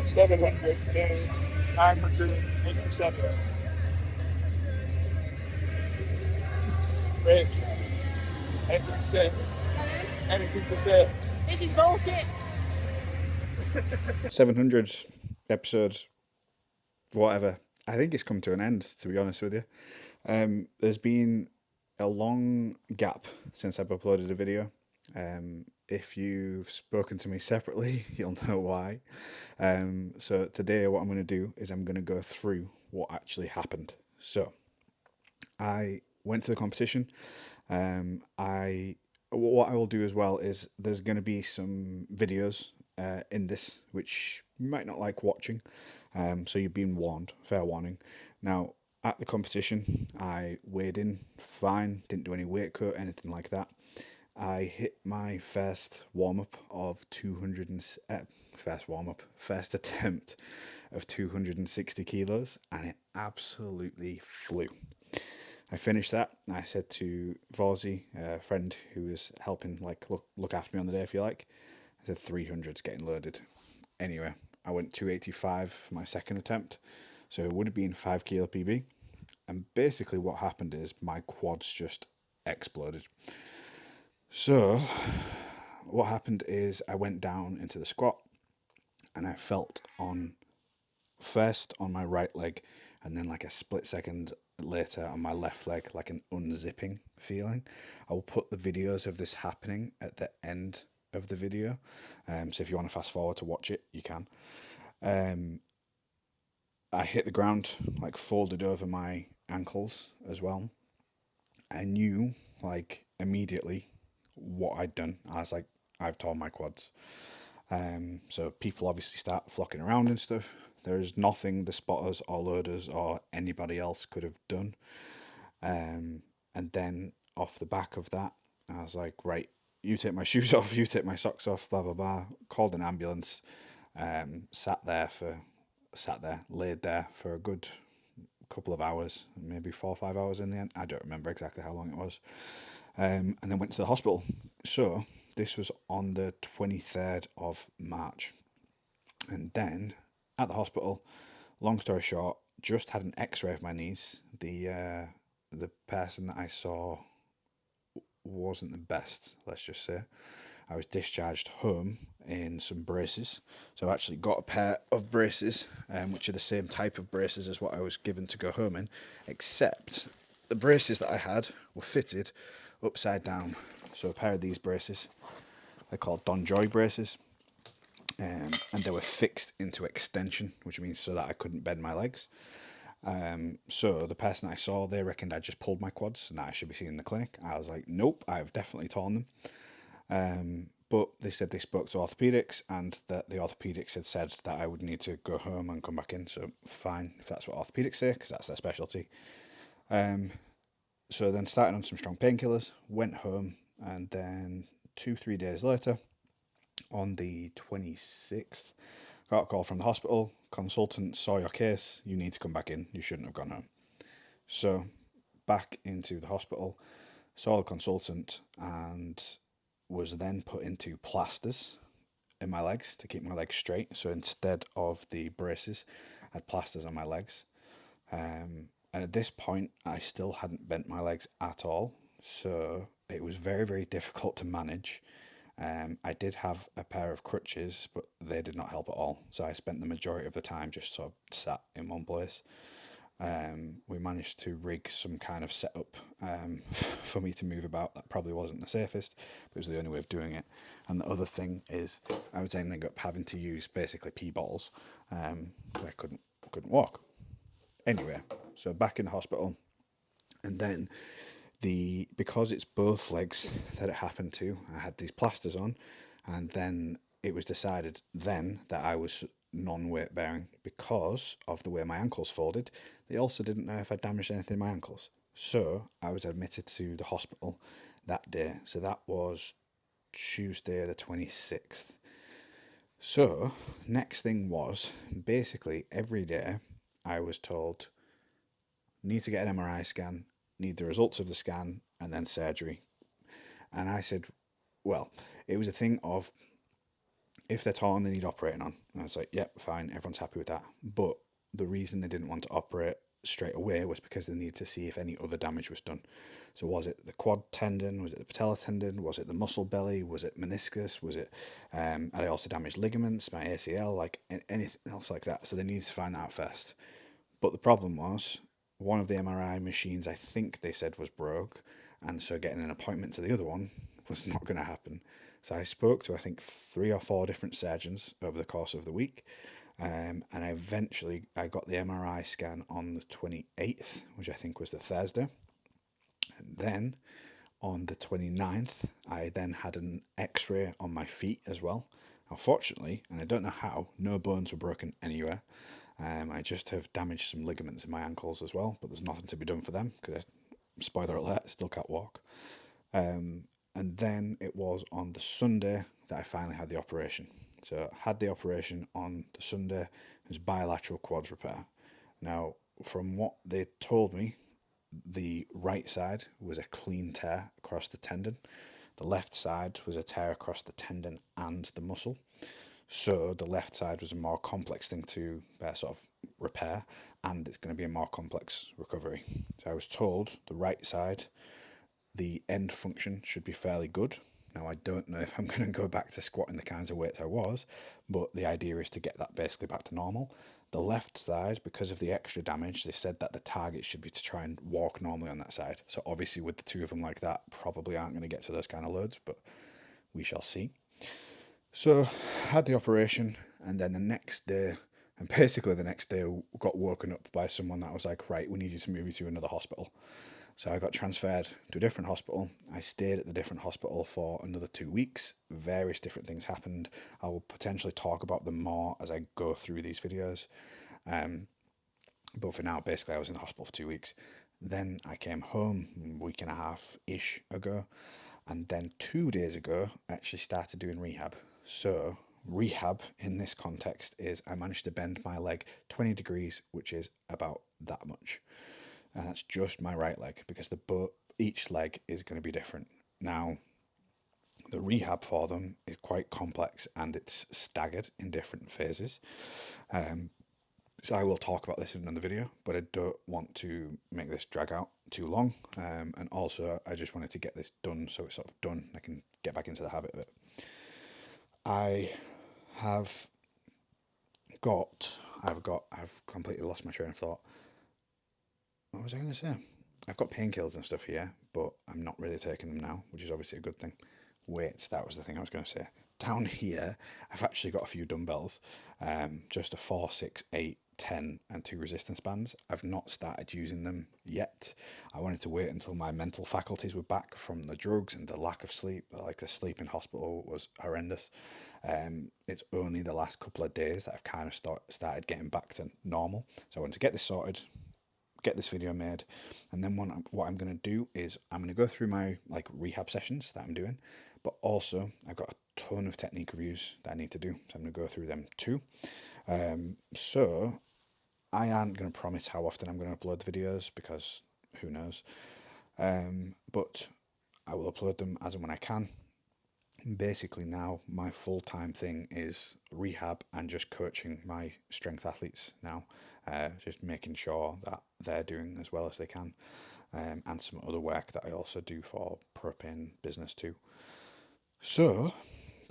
700 today, 987. Great. Anything to say? Anything to say? This is bullshit. 700 episodes, whatever. I think it's come to an end, to be honest with you. There's been a long gap since I've uploaded a video. If you've spoken to me separately, you'll know why. So today what I'm going to do is I'm going to go through what actually happened. So I went to the competition. I what I will do as well is there's going to be some videos in this which you might not like watching. So you've been warned, fair warning. Now at the competition, I weighed in fine, didn't do any weight cut, anything like that. I hit my first warm up of 200 and first attempt of 260 kilos, and it absolutely flew. I finished that. I said to Vorzi, a friend who was helping, like look after me on the day, if you like, I said 300's getting loaded. Anyway, I went 285 for my second attempt, so it would have been 5 kilo PB. And basically, what happened is my quads just exploded. So, what happened is I went down into the squat, and I felt first on my right leg, and then like a split second later on my left leg, like an unzipping feeling. I will put the videos of this happening at the end of the video, so if you want to fast forward to watch it, you can. I hit the ground, like folded over my ankles as well. I knew like immediately what I'd done. I was like, I've torn my quads. So people obviously start flocking around and stuff. There's nothing the spotters or loaders or anybody else could have done. And then off the back of that, I was like, right, you take my shoes off, you take my socks off, blah blah blah. Called an ambulance. Laid there for a good couple of hours, maybe 4 or 5 hours in the end. I don't remember exactly how long it was. And then went to the hospital. So this was on the 23rd of March. And then at the hospital, long story short, just had an x-ray of my knees. The person that I saw wasn't the best, let's just say. I was discharged home in some braces. So I've actually got a pair of braces, which are the same type of braces as what I was given to go home in, except the braces that I had were fitted upside down. So a pair of these braces, they're called Don Joy braces, and they were fixed into extension, which means so that I couldn't bend my legs. So the person I saw, they reckoned I just pulled my quads and that I should be seen in the clinic. I was like, nope, I've definitely torn them. But they said they spoke to orthopedics and that the orthopedics had said that I would need to go home and come back in. So fine, if that's what orthopedics say, because that's their specialty. So then started on some strong painkillers, went home, and then 2-3 days later, on the 26th, got a call from the hospital. Consultant saw your case. You need to come back in. You shouldn't have gone home. So back into the hospital, saw the consultant, and was then put into plasters in my legs to keep my legs straight. So instead of the braces, I had plasters on my legs. And at this point, I still hadn't bent my legs at all. So it was very, very difficult to manage. I did have a pair of crutches, but they did not help at all. So I spent the majority of the time just sort of sat in one place. We managed to rig some kind of setup for me to move about. That probably wasn't the safest, but it was the only way of doing it. And the other thing is, I was ending up having to use basically pee bottles. I couldn't walk. Anyway, so back in the hospital, and then because it's both legs that it happened to, I had these plasters on, and then it was decided then that I was non-weight bearing because of the way my ankles folded. They also didn't know if I damaged anything in my ankles. So I was admitted to the hospital that day. So that was Tuesday the 26th. So next thing was basically every day I was told, need to get an MRI scan, need the results of the scan, and then surgery. And I said, well, it was a thing of if they're torn, they need operating on. And I was like, yep, fine, everyone's happy with that. But the reason they didn't want to operate straight away was because they needed to see if any other damage was done. So was it the quad tendon? Was it the patella tendon? Was it the muscle belly? Was it meniscus? Was it, had I also damaged ligaments, my ACL, like anything else like that? So they needed to find that out first. But the problem was, one of the MRI machines, I think they said, was broke, and so getting an appointment to the other one was not going to happen. So I spoke to, I think, 3 or 4 different surgeons over the course of the week, and I got the MRI scan on the 28th, which I think was the Thursday. And then on the 29th, I then had an X-ray on my feet as well. Unfortunately, and I don't know how, no bones were broken anywhere. I just have damaged some ligaments in my ankles as well, but there's nothing to be done for them because, spoiler alert, still can't walk. And then it was on the Sunday that I finally had the operation. So I had the operation on the Sunday. It was bilateral quads repair. Now, from what they told me, the right side was a clean tear across the tendon. The left side was a tear across the tendon and the muscle. So the left side was a more complex thing to sort of repair, and it's going to be a more complex recovery. So I was told the right side, the end function should be fairly good. Now I don't know if I'm going to go back to squatting the kinds of weights I was, but the idea is to get that basically back to normal. The left side, because of the extra damage, they said that the target should be to try and walk normally on that side. So obviously with the two of them like that, probably aren't going to get to those kind of loads, but we shall see. So I had the operation, and then the next day, and basically the next day, got woken up by someone that was like, right, we need you to move you to another hospital. So I got transferred to a different hospital. I stayed at the different hospital for another 2 weeks. Various different things happened. I will potentially talk about them more as I go through these videos. But for now, basically, I was in the hospital for 2 weeks. Then I came home a week and a half-ish ago. And then 2 days ago, I actually started doing rehab. So rehab in this context is I managed to bend my leg 20 degrees, which is about that much. And that's just my right leg because each leg is going to be different. Now, the rehab for them is quite complex and it's staggered in different phases. So I will talk about this in another video, but I don't want to make this drag out too long. And also, I just wanted to get this done so it's sort of done. I can get back into the habit of it. I've completely lost my train of thought. What was I going to say? I've got painkillers and stuff here, but I'm not really taking them now, which is obviously a good thing. Weights, that was the thing I was going to say. Down here, I've actually got a few dumbbells, just a 4, 6, 8, 10 and 2 resistance bands. I've not started using them yet. I wanted to wait until my mental faculties were back from the drugs and the lack of sleep. Like the sleep in hospital was horrendous. It's only the last couple of days that I've kind of started getting back to normal. So I wanted to get this sorted, get this video made, and then what I'm going to do is I'm going to go through my like rehab sessions that I'm doing, but also I've got a ton of technique reviews that I need to do, so I'm going to go through them too. So I aren't going to promise how often I'm going to upload the videos because who knows, but I will upload them as and when I can. Basically now my full-time thing is rehab and just coaching my strength athletes now, just making sure that they're doing as well as they can, and some other work that I also do for propane business too. So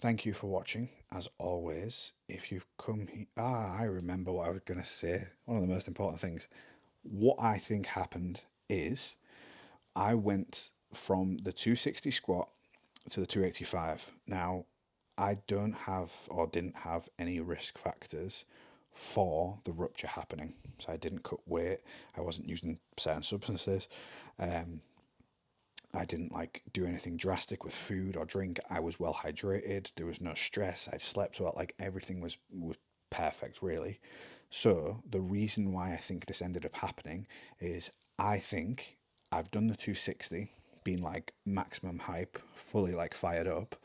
thank you for watching. As always, if you've come here, I remember what I was going to say. One of the most important things, what I think happened is I went from the 260 squat to the 285. Now, I don't have or didn't have any risk factors for the rupture happening. So I didn't cut weight. I wasn't using certain substances. I didn't like do anything drastic with food or drink. I was well hydrated. There was no stress. I slept well. Like everything was perfect, really. So the reason why I think this ended up happening is I think I've done the 260, been like maximum hype, fully like fired up.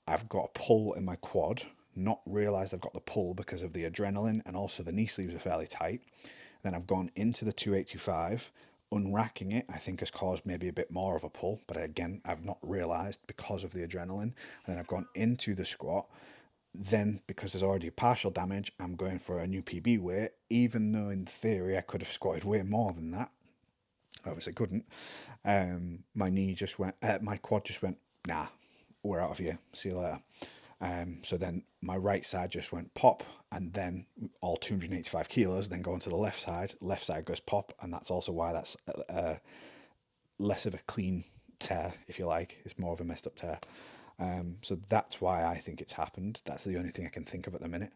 I've got a pull in my quad, not realized I've got the pull because of the adrenaline, and also the knee sleeves are fairly tight. Then I've gone into the 285, unracking it, I think has caused maybe a bit more of a pull, but again, I've not realized because of the adrenaline. And then I've gone into the squat, then because there's already partial damage, I'm going for a new PB weight, even though in theory I could have squatted way more than that. Obviously couldn't. My knee just went, my quad just went, nah, we're out of here, see you later. So then my right side just went pop, and then all 285 kilos then go onto the left side goes pop, and that's also why that's less of a clean tear, if you like. It's more of a messed up tear. So that's why I think it's happened. That's the only thing I can think of at the minute.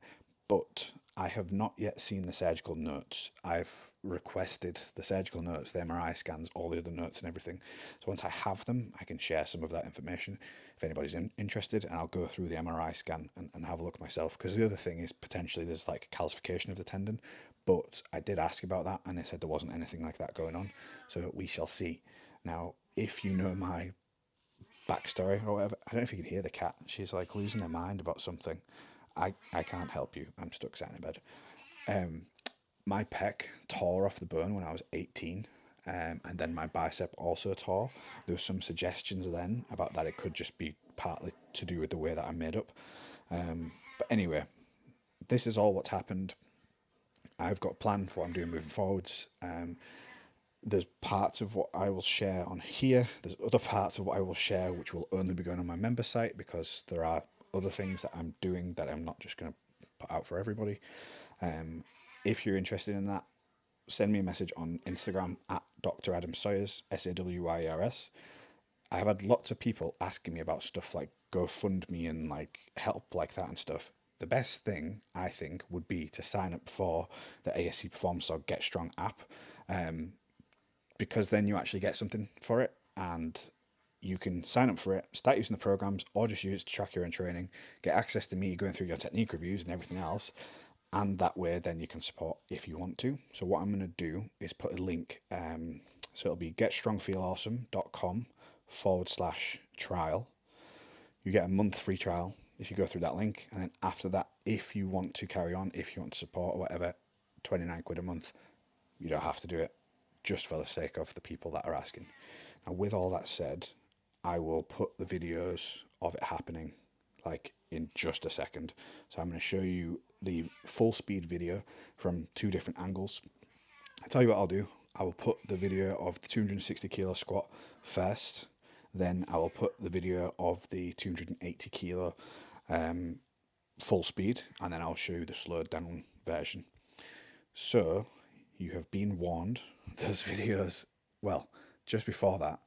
But I have not yet seen the surgical notes. I've requested the surgical notes, the MRI scans, all the other notes and everything. So once I have them, I can share some of that information if anybody's interested, and I'll go through the MRI scan and have a look myself. Because the other thing is potentially there's like calcification of the tendon. But I did ask about that, and they said there wasn't anything like that going on. So we shall see. Now, if you know my backstory or whatever, I don't know if you can hear the cat. She's like losing her mind about something. I can't help you. I'm stuck sat in bed. My pec tore off the bone when I was 18, and then my bicep also tore. There was some suggestions then about that it could just be partly to do with the way that I'm made up. But anyway, this is all what's happened. I've got a plan for what I'm doing moving forwards. There's parts of what I will share on here. There's other parts of what I will share which will only be going on my member site, because there are other things that I'm doing that I'm not just going to put out for everybody. If you're interested in that, send me a message on Instagram at Dr. Adam Sawyers, Sawyers. I have had lots of people asking me about stuff like GoFundMe and like help like that and stuff. The best thing I think would be to sign up for the ASC Performance or Get Strong app, because then you actually get something for it, and you can sign up for it, start using the programs, or just use it to track your own training, get access to me going through your technique reviews and everything else, and that way then you can support if you want to. So what I'm going to do is put a link, so it'll be getstrongfeelawesome.com/trial. You get a month free trial if you go through that link, and then after that, if you want to carry on, if you want to support or whatever, 29 quid a month. You don't have to do it, just for the sake of the people that are asking. And with all that said, I will put the videos of it happening like in just a second. So I'm going to show you the full speed video from two different angles. I tell you what I'll do. I will put the video of the 260 kilo squat first. Then I will put the video of the 280 kilo full speed, and then I'll show you the slowed down version. So you have been warned. Those videos, well, just before that,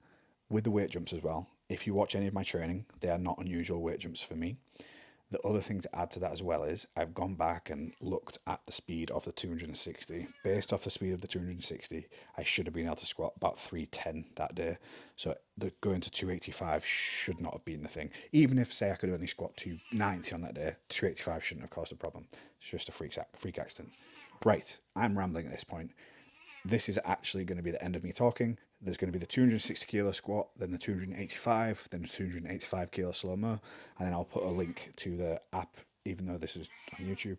with the weight jumps as well, if you watch any of my training, they are not unusual weight jumps for me. The other thing to add to that as well is I've gone back and looked at the speed of the 260. Based off the speed of the 260, I should have been able to squat about 310 that day. So the going to 285 should not have been the thing. Even if, say, I could only squat 290 on that day, 285 shouldn't have caused a problem. It's just a freak accident. Right, I'm rambling at this point. This is actually going to be the end of me talking. There's going to be the 260 kilo squat, then the 285, then the 285 kilo slow-mo, and then I'll put a link to the app, even though this is on YouTube.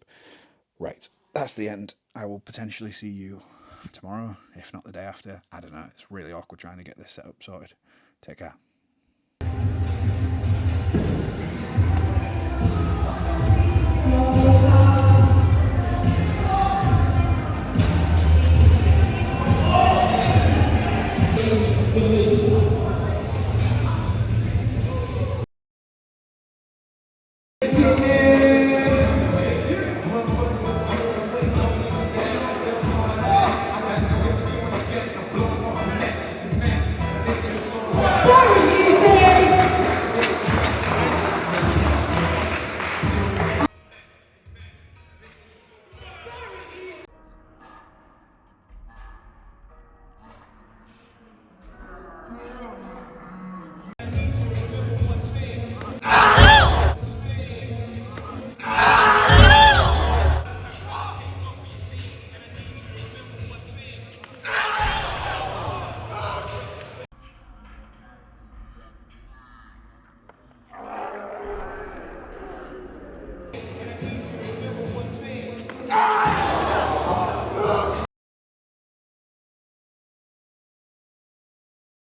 Right, that's the end. I will potentially see you tomorrow, if not the day after. I don't know. It's really awkward trying to get this set up sorted. Take care.